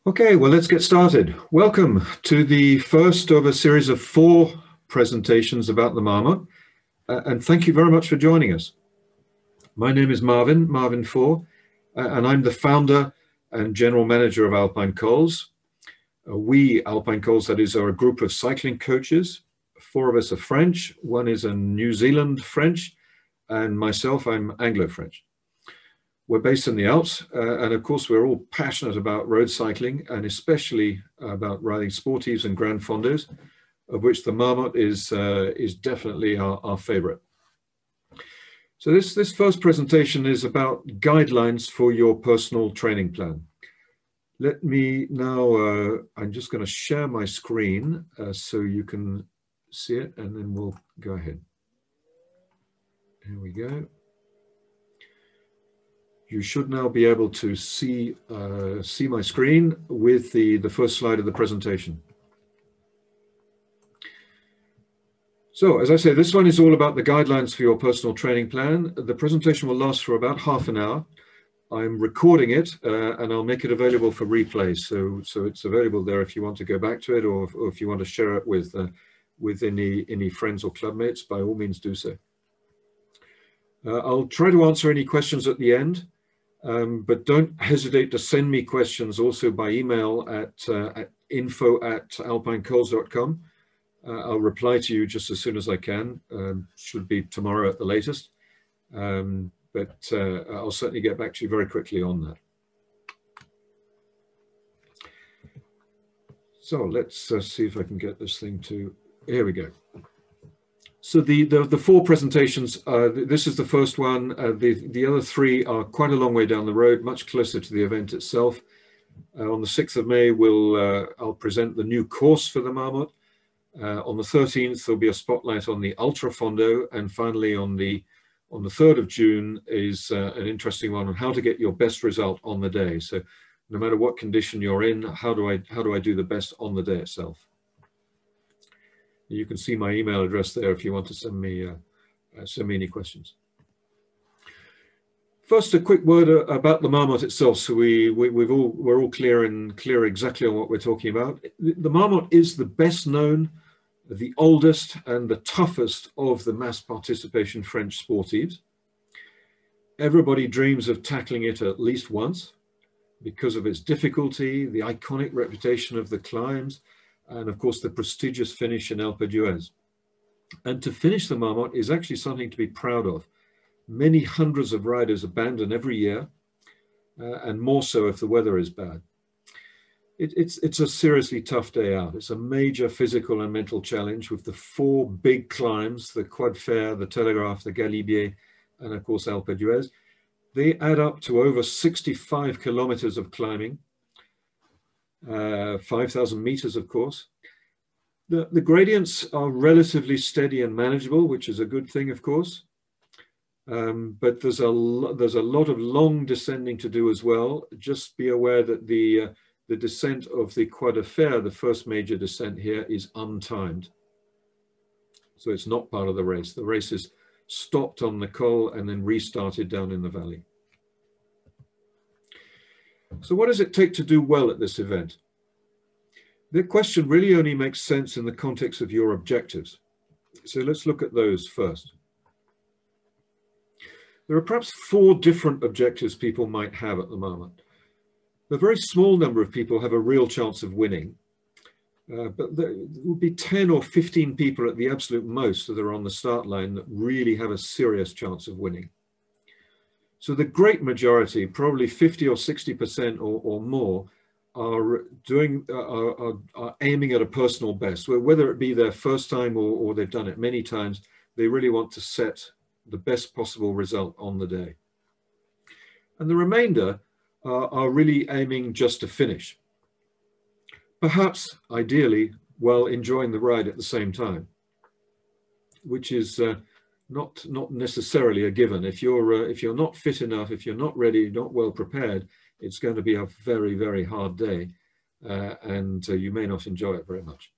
Okay, well, let's get started. Welcome to the first of a series of 4 presentations about the Marmotte, and thank you very much for joining us. My name is Marvin Four, and I'm the founder and general manager of Alpine Cols. We, Alpine Cols, that is, are a group of cycling coaches. 4 of us are French, 1 is a New Zealand French, and myself, I'm Anglo-French. We're based in the Alps, and of course we're all passionate about road cycling, and especially about riding sportives and grand fondos, of which the Marmotte is definitely our favorite. So this first presentation is about guidelines for your personal training plan. Let me now, I'm just going to share my screen so you can see it, and then we'll go ahead. Here we go. You should now be able to see my screen with the first slide of the presentation. So, as I say, this one is all about the guidelines for your personal training plan. The presentation will last for about half an hour. I'm recording it and I'll make it available for replay. So it's available there if you want to go back to it, or if you want to share it with any friends or clubmates, by all means do so. I'll try to answer any questions at the end. But don't hesitate to send me questions also by email at info@alpinecols.com. I'll reply to you just as soon as I can. Should be tomorrow at the latest. But I'll certainly get back to you very quickly on that. So let's see if I can get this thing to, here we go. So the 4 presentations, this is the first one. The other 3 are quite a long way down the road, much closer to the event itself. On the 6th of May, I'll present the new course for the Marmotte. On the 13th, there'll be a spotlight on the Ultra Fondo, and finally on the 3rd of June is an interesting one on how to get your best result on the day. So no matter what condition you're in, how do I do the best on the day itself? You can see my email address there if you want to send me any questions. First, a quick word about the Marmotte itself, so we're all clear exactly on what we're talking about. The Marmotte is the best known, the oldest, and the toughest of the mass participation French sportives. Everybody dreams of tackling it at least once because of its difficulty, the iconic reputation of the climbs, and of course the prestigious finish in Alpe d'Huez. And to finish the Marmotte is actually something to be proud of. Many hundreds of riders abandon every year, and more so if the weather is bad. It's a seriously tough day out. It's a major physical and mental challenge with the 4 big climbs, the Quad Fer, the Telegraph, the Galibier, and of course Alpe d'Huez. They add up to over 65 kilometers of climbing. 5,000 meters, of course. The gradients are relatively steady and manageable, which is a good thing, of course. But there's a lot of long descending to do as well. Just be aware that the descent of the Quad Fer, the first major descent here, is untimed. So it's not part of the race. The race is stopped on the col and then restarted down in the valley. So what does it take to do well at this event? The question really only makes sense in the context of your objectives. So let's look at those first. There are perhaps 4 different objectives people might have at the moment. A very small number of people have a real chance of winning, but there will be 10 or 15 people at the absolute most that are on the start line that really have a serious chance of winning. So the great majority, probably 50 or 60% or more, are aiming at a personal best. Whether it be their first time or they've done it many times, they really want to set the best possible result on the day. And the remainder are really aiming just to finish. Perhaps, ideally, while enjoying the ride at the same time, which is not necessarily a given. If you're not fit enough, if you're not ready, not well prepared, it's going to be a very, very hard day, and you may not enjoy it very much.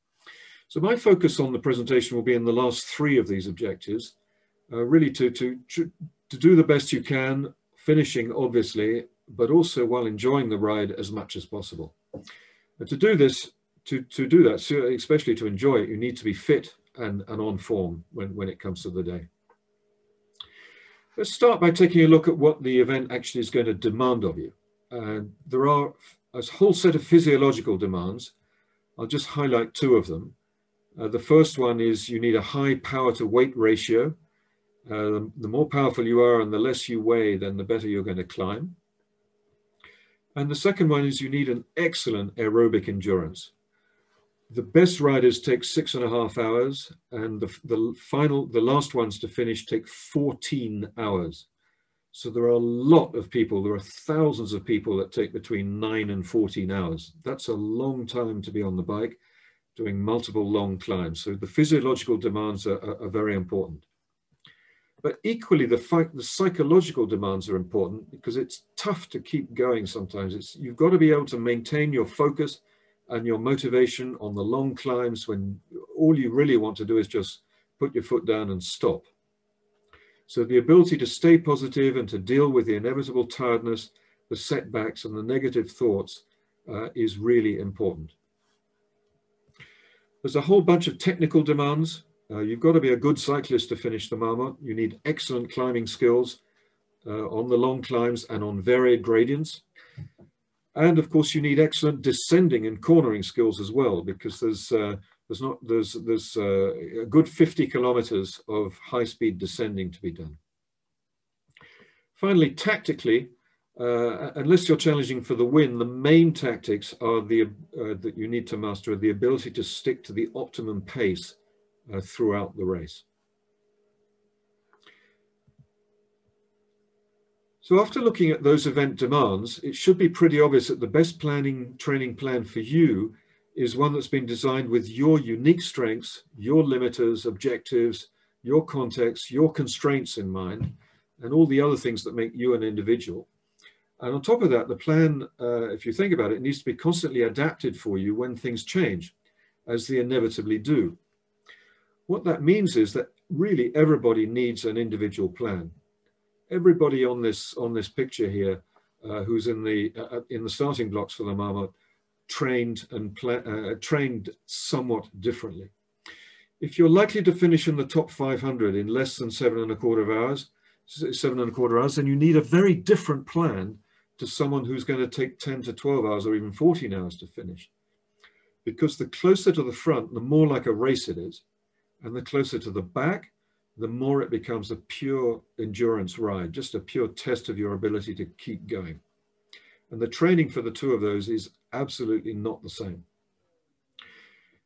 So my focus on the presentation will be in the last 3 of these objectives, really to do the best you can, finishing obviously, but also while enjoying the ride as much as possible. And to do this, to do that, so especially to enjoy it, you need to be fit and on form when it comes to the day. Let's start by taking a look at what the event actually is going to demand of you. There are a whole set of physiological demands. I'll just highlight two of them. The first one is you need a high power to weight ratio. The more powerful you are and the less you weigh, then the better you're going to climb. And the second one is you need an excellent aerobic endurance. The best riders take 6.5 hours, and the last ones to finish take 14 hours. So there are a lot of people, there are thousands of people that take between 9 and 14 hours. That's a long time to be on the bike, doing multiple long climbs. So the physiological demands are very important. But equally, the psychological demands are important, because it's tough to keep going sometimes. You've got to be able to maintain your focus and your motivation on the long climbs when all you really want to do is just put your foot down and stop. So the ability to stay positive and to deal with the inevitable tiredness, the setbacks and the negative thoughts is really important. There's a whole bunch of technical demands. You've got to be a good cyclist to finish the Marmotte. You need excellent climbing skills on the long climbs and on varied gradients. And of course, you need excellent descending and cornering skills as well, because there's a good 50 kilometers of high-speed descending to be done. Finally, tactically, unless you're challenging for the win, the main tactics are that you need to master are the ability to stick to the optimum pace throughout the race. So after looking at those event demands, it should be pretty obvious that the best training plan for you is one that's been designed with your unique strengths, your limiters, objectives, your context, your constraints in mind, and all the other things that make you an individual. And on top of that, the plan, if you think about it, needs to be constantly adapted for you when things change, as they inevitably do. What that means is that really everybody needs an individual plan. Everybody on this picture here, who's in the starting blocks for the Marmotte, trained somewhat differently. If you're likely to finish in the top 500 in less than 7.25 hours, then you need a very different plan to someone who's going to take 10 to 12 hours or even 14 hours to finish. Because the closer to the front, the more like a race it is, and the closer to the back, the more it becomes a pure endurance ride, just a pure test of your ability to keep going. And the training for the two of those is absolutely not the same.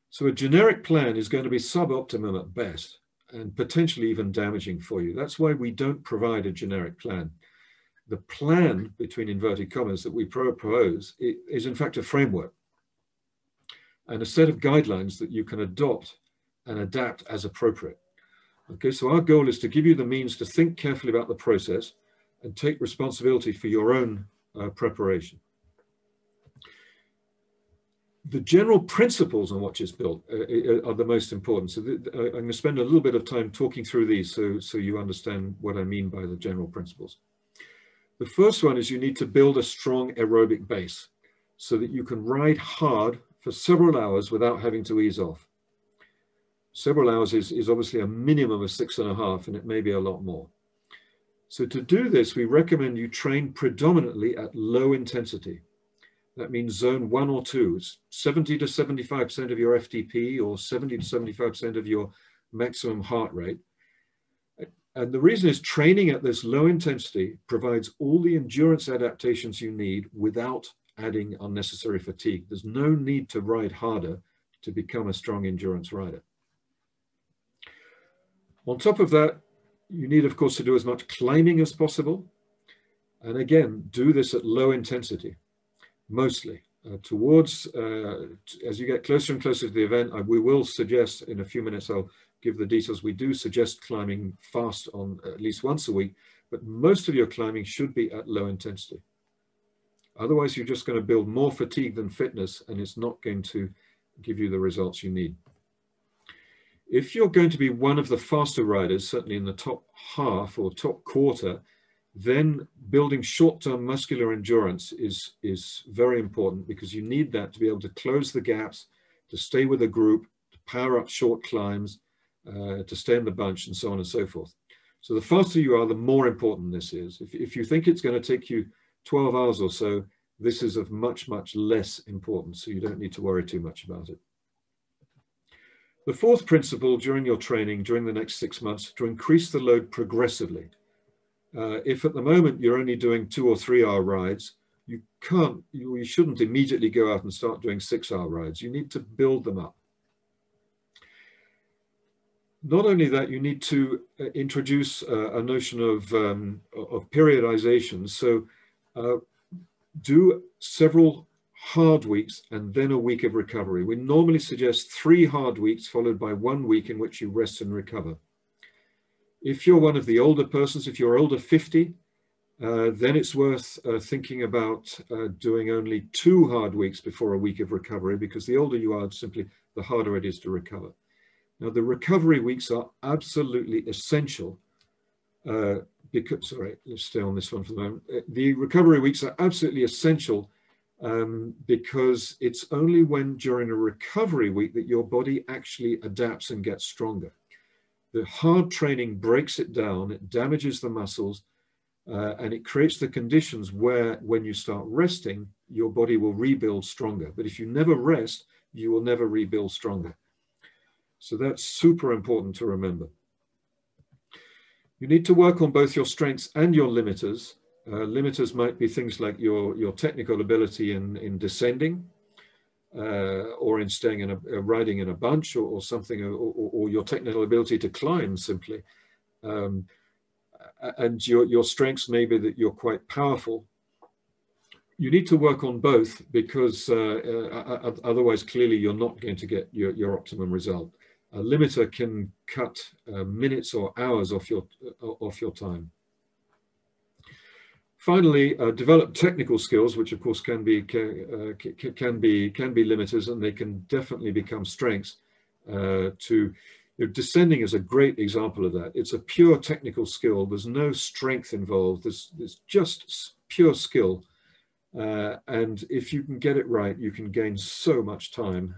So a generic plan is going to be suboptimum at best and potentially even damaging for you. That's why we don't provide a generic plan. The plan, between inverted commas, that we propose is in fact a framework and a set of guidelines that you can adopt and adapt as appropriate. Okay, so our goal is to give you the means to think carefully about the process and take responsibility for your own preparation. The general principles on which it's built are the most important. So I'm going to spend a little bit of time talking through these so you understand what I mean by the general principles. The first one is you need to build a strong aerobic base so that you can ride hard for several hours without having to ease off. Several hours is obviously a minimum of 6.5, and it may be a lot more. So to do this, we recommend you train predominantly at low intensity. That means zone 1 or 2. It's 70 to 75% of your FTP or 70 to 75% of your maximum heart rate. And the reason is training at this low intensity provides all the endurance adaptations you need without adding unnecessary fatigue. There's no need to ride harder to become a strong endurance rider. On top of that, you need, of course, to do as much climbing as possible. And again, do this at low intensity, mostly. As you get closer and closer to the event, we will suggest, in a few minutes, I'll give the details. We do suggest climbing fast on at least once a week, but most of your climbing should be at low intensity. Otherwise, you're just going to build more fatigue than fitness, and it's not going to give you the results you need. If you're going to be one of the faster riders, certainly in the top half or top quarter, then building short-term muscular endurance is very important, because you need that to be able to close the gaps, to stay with a group, to power up short climbs, to stay in the bunch, and so on and so forth. So the faster you are, the more important this is. If you think it's going to take you 12 hours or so, this is of much, much less importance, so you don't need to worry too much about it. The fourth principle during your training, during the next 6 months, to increase the load progressively. If at the moment you're only doing 2 or 3 hour rides, you shouldn't immediately go out and start doing 6-hour rides. You need to build them up. Not only that, you need to introduce a notion of periodization. So do several hard weeks and then a week of recovery. We normally suggest 3 hard weeks followed by 1 week in which you rest and recover. If you're one of the older persons, if you're over 50, then it's worth thinking about doing only 2 hard weeks before a week of recovery, because the older you are, simply the harder it is to recover. Now, the recovery weeks are absolutely essential because, sorry, let's stay on this one for the moment. The recovery weeks are absolutely essential because it's only when during a recovery week that your body actually adapts and gets stronger. The hard training breaks it down, it damages the muscles, and it creates the conditions where, when you start resting, your body will rebuild stronger. But if you never rest, you will never rebuild stronger. So that's super important to remember. You need to work on both your strengths and your limiters. Limiters might be things like your technical ability in descending, or in staying in riding in a bunch, or something, or your technical ability to climb simply. And your strengths may be that you're quite powerful. You need to work on both, because otherwise clearly you're not going to get your optimum result. A limiter can cut minutes or hours off your time. Finally, develop technical skills, which of course can be limiters, and they can definitely become strengths. Descending is a great example of that. It's a pure technical skill. There's no strength involved. There's just pure skill. And if you can get it right, you can gain so much time.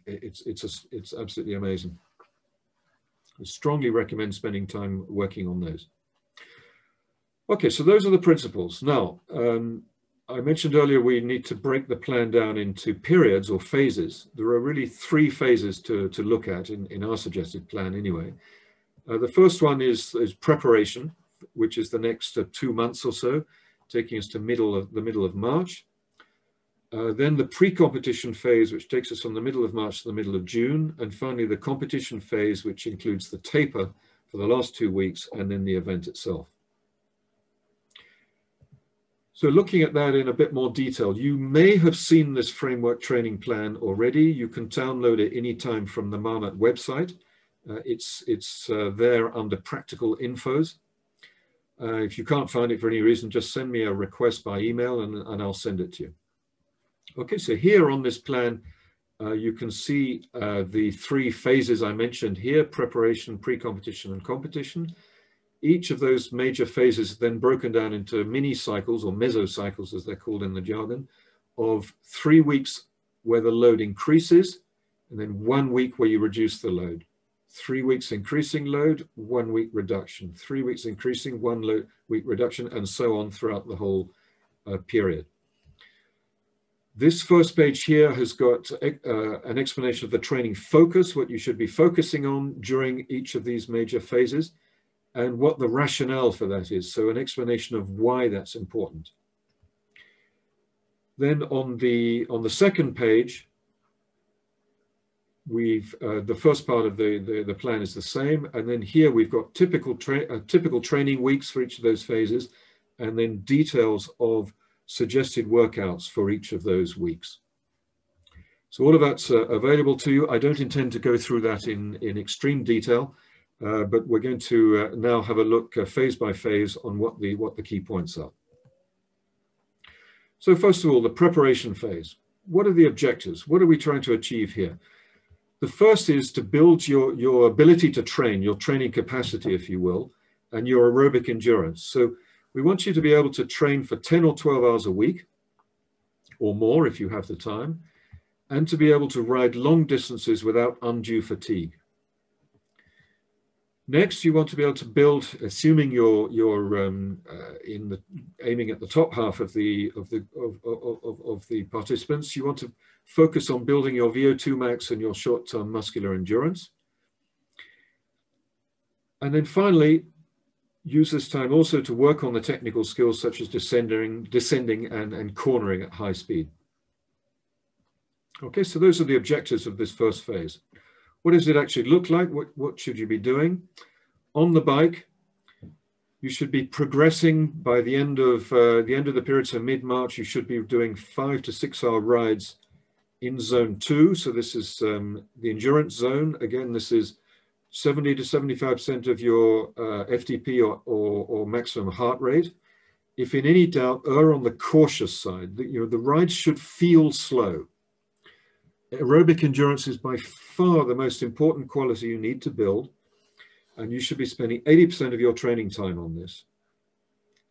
It's absolutely amazing. I strongly recommend spending time working on those. Okay, so those are the principles. Now, I mentioned earlier we need to break the plan down into periods or phases. There are really 3 phases to look at in our suggested plan anyway. The first one is preparation, which is the next 2 months or so, taking us to the middle of March. Then the pre-competition phase, which takes us from the middle of March to the middle of June. And finally, the competition phase, which includes the taper for the last 2 weeks, and then the event itself. So looking at that in a bit more detail, you may have seen this framework training plan already. You can download it anytime from the Marmotte website. It's there under practical infos. If you can't find it for any reason, just send me a request by email and I'll send it to you. Okay, so here on this plan, you can see the 3 phases I mentioned here: preparation, pre-competition, and competition. Each of those major phases is then broken down into mini cycles, or mesocycles as they're called in the jargon, of 3 weeks where the load increases, and then 1 week where you reduce the load. 3 weeks increasing load, 1 week reduction. 3 weeks increasing, 1 week reduction, and so on throughout the whole period. This first page here has got an explanation of the training focus, what you should be focusing on during each of these major phases, and what the rationale for that is. So an explanation of why that's important. Then on the second page, the first part of the plan is the same, and then here we've got typical training weeks for each of those phases, and then details of suggested workouts for each of those weeks. So all of that's available to you. I don't intend to go through that in extreme detail, but we're going to now have a look phase by phase on what the key points are. So first of all, the preparation phase. What are the objectives? What are we trying to achieve here? The first is to build your ability to train, your training capacity, if you will, and your aerobic endurance. So We want you to be able to train for 10 or 12 hours a week, or more if you have the time, and to be able to ride long distances without undue fatigue. Next, you want to be able to build, assuming you're aiming at the top half of the participants, you want to focus on building your VO2 max and your short-term muscular endurance. And then finally, use this time also to work on the technical skills such as descending and cornering at high speed. Okay, so those are the objectives of this first phase. What does it actually look like? What should you be doing? On the bike, you should be progressing by the end of the period, so mid-March, you should be doing 5 to 6 hour rides in zone 2. So this is the endurance zone. Again, this is 70 to 75% of your FTP or maximum heart rate. If in any doubt, err on the cautious side. The rides should feel slow. Aerobic endurance is by far the most important quality you need to build, and you should be spending 80% of your training time on this,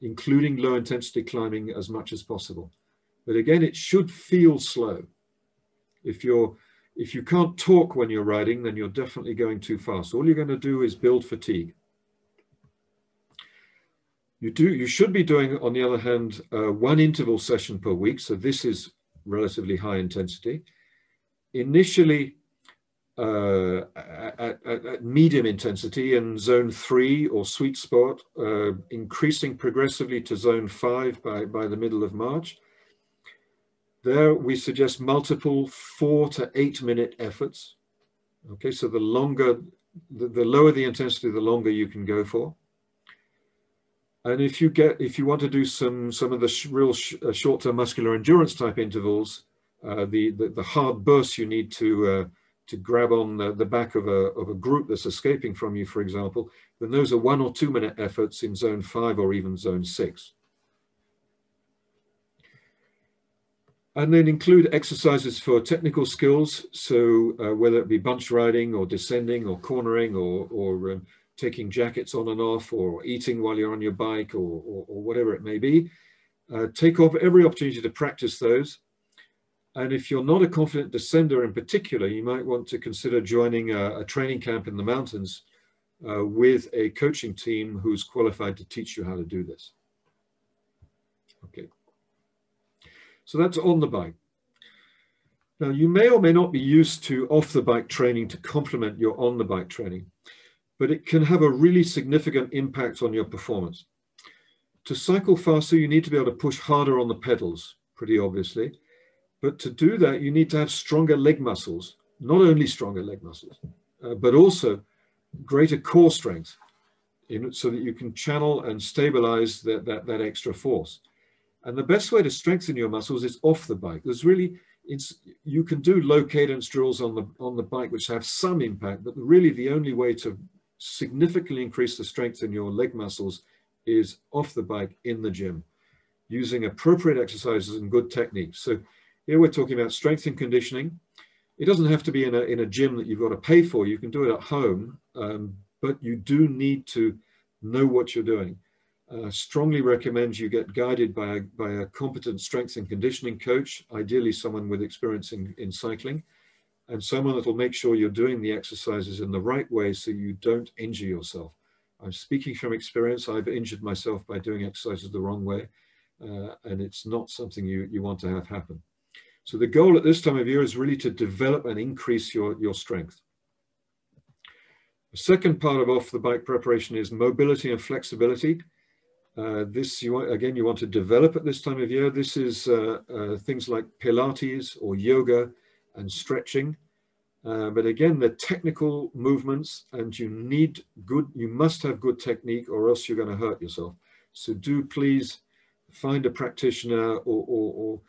including low intensity climbing as much as possible. But again, it should feel slow. If you can't talk when you're riding, then you're definitely going too fast. All you're going to do is build fatigue. You should be doing, on the other hand, 1 interval session per week. So this is relatively high intensity. Initially at medium intensity in zone 3 or sweet spot, increasing progressively to zone 5 by the middle of March. There we suggest multiple 4 to 8 minute efforts. Okay, so the lower the intensity, the longer you can go for. And if you want to do some of the real short-term muscular endurance type intervals, the hard bursts you need to grab on the back of a group that's escaping from you, for example, then those are 1 or 2 minute efforts in zone 5 or even zone 6. And then include exercises for technical skills. So whether it be bunch riding or descending or cornering or taking jackets on and off or eating while you're on your bike or whatever it may be, take off every opportunity to practice those. And if you're not a confident descender in particular, you might want to consider joining a training camp in the mountains with a coaching team who's qualified to teach you how to do this. Okay. So that's on the bike. Now, you may or may not be used to off-the-bike training to complement your on-the-bike training, but it can have a really significant impact on your performance. To cycle faster, you need to be able to push harder on the pedals, pretty obviously. But to do that, you need to have stronger leg muscles, not only stronger leg muscles, but also greater core strength so that you can channel and stabilize that extra force. And the best way to strengthen your muscles is off the bike. You can do low cadence drills on the bike, which have some impact, but really the only way to significantly increase the strength in your leg muscles is off the bike in the gym, using appropriate exercises and good techniques. So here we're talking about strength and conditioning. It doesn't have to be in a gym that you've got to pay for. You can do it at home, but you do need to know what you're doing. Strongly recommend you get guided by a competent strength and conditioning coach, ideally someone with experience in cycling, and someone that will make sure you're doing the exercises in the right way so you don't injure yourself. I'm speaking from experience. I've injured myself by doing exercises the wrong way, and it's not something you want to have happen. So the goal at this time of year is really to develop and increase your strength. The second part of off the bike preparation is mobility and flexibility. This you want to develop at this time of year. This is things like Pilates or yoga and stretching. But again, they're technical movements, and you must have good technique, or else you're going to hurt yourself. So do please find a practitioner, or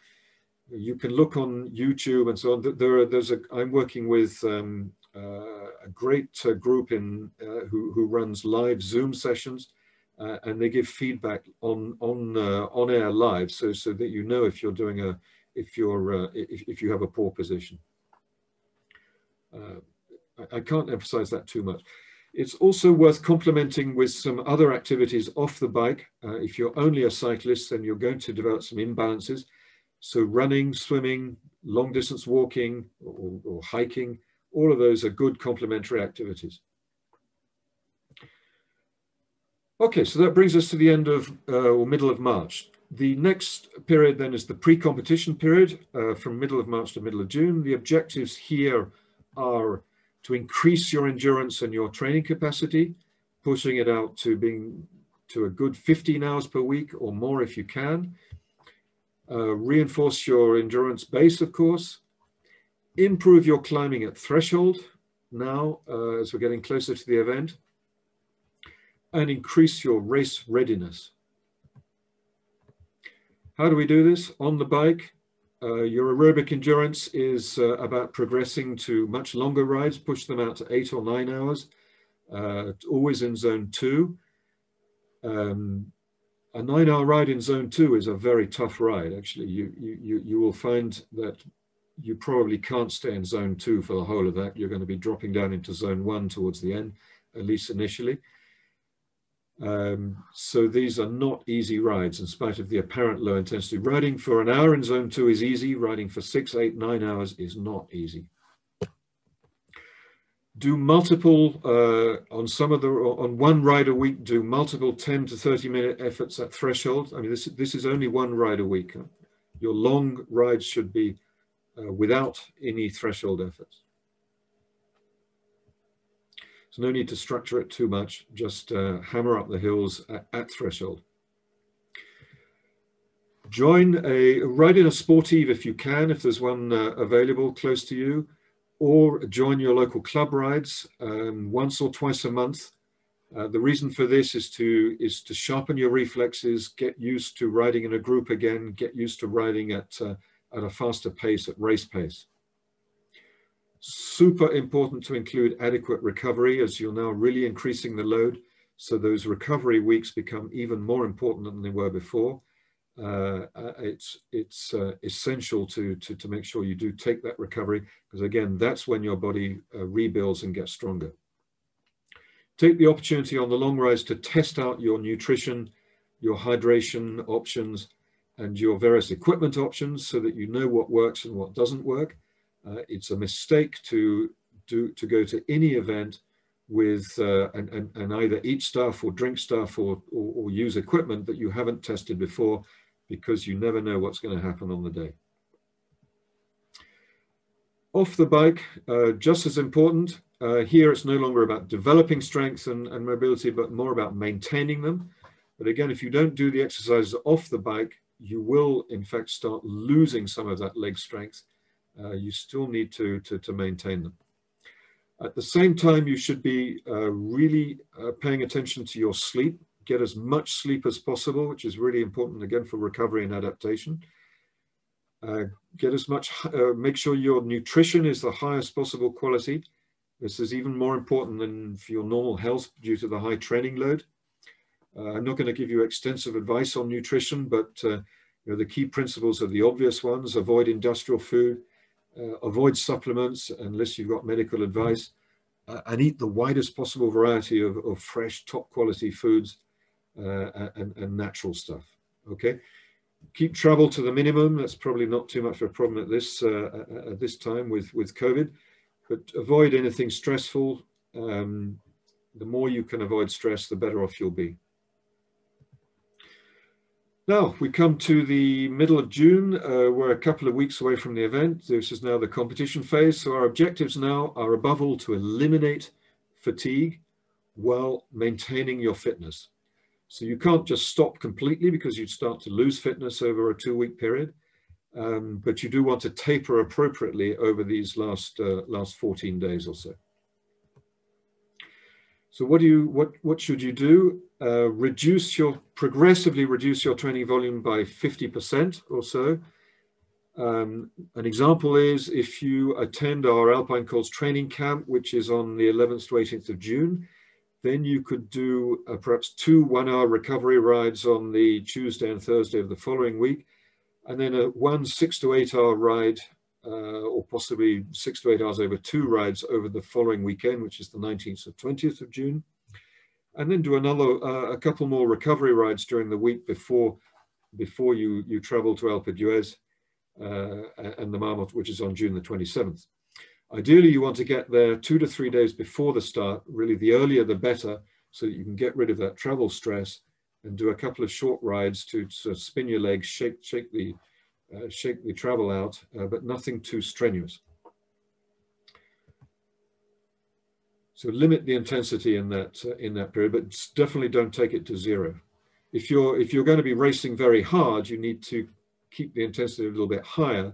you can look on YouTube and so on. I'm working with a great group who runs live Zoom sessions. And they give feedback on air live, so that you know if you have a poor position. I can't emphasize that too much. It's also worth complementing with some other activities off the bike. If you're only a cyclist, then you're going to develop some imbalances. So running, swimming, long distance walking or hiking, all of those are good complementary activities. Okay, so that brings us to the end of or middle of March. The next period then is the pre-competition period from middle of March to middle of June. The objectives here are to increase your endurance and your training capacity, pushing it out to being to a good 15 hours per week or more if you can. Reinforce your endurance base, of course. Improve your climbing at threshold now as we're getting closer to the event. And increase your race readiness. How do we do this? On the bike, your aerobic endurance is about progressing to much longer rides, push them out to 8 or 9 hours, always in zone 2. A 9-hour ride in zone 2 is a very tough ride. Actually, you will find that you probably can't stay in zone 2 for the whole of that. You're going to be dropping down into zone 1 towards the end, at least initially. So these are not easy rides in spite of the apparent low intensity. Riding for an hour in zone 2 is easy. Riding for 6, 8, 9 hours is not easy. Do multiple, on one ride a week, do multiple 10 to 30 minute efforts at threshold. I mean, this is only one ride a week. Your long rides should be without any threshold efforts. So no need to structure it too much, just hammer up the hills at threshold. Ride in a sportive if you can, if there's one available close to you, or join your local club rides once or twice a month. The reason for this is to sharpen your reflexes, get used to riding in a group again, get used to riding at a faster pace, at race pace. Super important to include adequate recovery, as you're now really increasing the load. So those recovery weeks become even more important than they were before. It's essential to make sure you do take that recovery, because again, that's when your body rebuilds and gets stronger. Take the opportunity on the long rides to test out your nutrition, your hydration options, and your various equipment options so that you know what works and what doesn't work. It's a mistake to go to any event with and either eat stuff or drink stuff or use equipment that you haven't tested before, because you never know what's going to happen on the day. Off the bike, just as important. Here it's no longer about developing strength and mobility, but more about maintaining them. But again, if you don't do the exercises off the bike, you will in fact start losing some of that leg strength. You still need to maintain them. At the same time, you should be really paying attention to your sleep. Get as much sleep as possible, which is really important, again, for recovery and adaptation. Get as much, make sure your nutrition is the highest possible quality. This is even more important than for your normal health due to the high training load. I'm not going to give you extensive advice on nutrition, but the key principles are the obvious ones. Avoid industrial food. Avoid supplements unless you've got medical advice, and eat the widest possible variety of fresh, top quality foods and natural stuff. Okay, keep travel to the minimum. That's probably not too much of a problem at this time with COVID, but avoid anything stressful. The more you can avoid stress, the better off you'll be. Now we come to the middle of June. We're a couple of weeks away from the event. This is now the competition phase. So our objectives now are above all to eliminate fatigue while maintaining your fitness. So you can't just stop completely, because you'd start to lose fitness over a 2-week period. But you do want to taper appropriately over these last 14 days or so. So what should you do? Progressively reduce your training volume by 50% or so. An example is if you attend our Alpine Course training camp, which is on the 11th to 18th of June, then you could do perhaps 2 1-hour recovery rides on the Tuesday and Thursday of the following week, and then one 6 to 8 hour ride or possibly 6 to 8 hours over 2 rides over the following weekend, which is the 19th to 20th of June. And then do a couple more recovery rides during the week before you travel to Alpe d'Huez and the Marmotte, which is on June the 27th. Ideally, you want to get there 2 to 3 days before the start. Really, the earlier the better, so that you can get rid of that travel stress and do a couple of short rides to sort of spin your legs, shake the travel out, but nothing too strenuous. So limit the intensity in that period, but definitely don't take it to 0. If you're going to be racing very hard, you need to keep the intensity a little bit higher.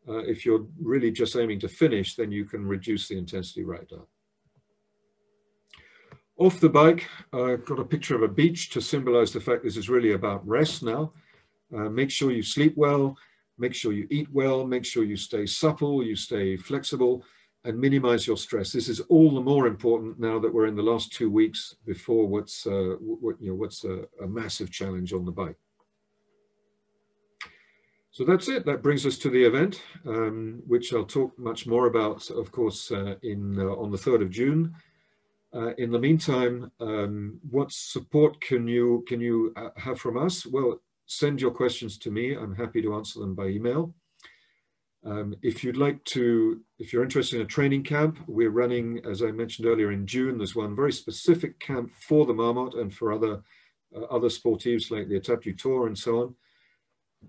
If you're really just aiming to finish, then you can reduce the intensity right down. Off the bike, I've got a picture of a beach to symbolize the fact this is really about rest now. Make sure you sleep well, make sure you eat well, make sure you stay supple, you stay flexible, and minimize your stress. This is all the more important now that we're in the last 2 weeks before what's a massive challenge on the bike. So that's it. That brings us to the event, which I'll talk much more about, of course, on the 3rd of June. In the meantime, what support can you have from us? Well, send your questions to me. I'm happy to answer them by email. If you're interested in a training camp, we're running, as I mentioned earlier, in June. There's one very specific camp for the Marmotte and for other sportives like the Etape du Tour and so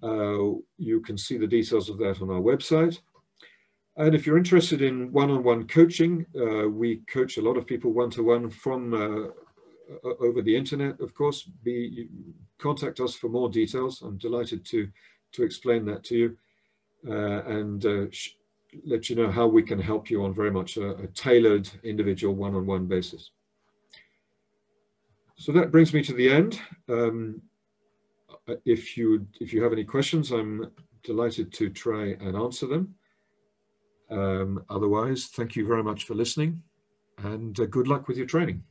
on. You can see the details of that on our website. And if you're interested in one-on-one coaching, we coach a lot of people one-to-one from over the internet, of course. Contact us for more details. I'm delighted to explain that to you and let you know how we can help you on very much a tailored individual one-on-one basis. So that brings me to the end. If you have any questions, I'm delighted to try and answer them. Otherwise, thank you very much for listening, and good luck with your training.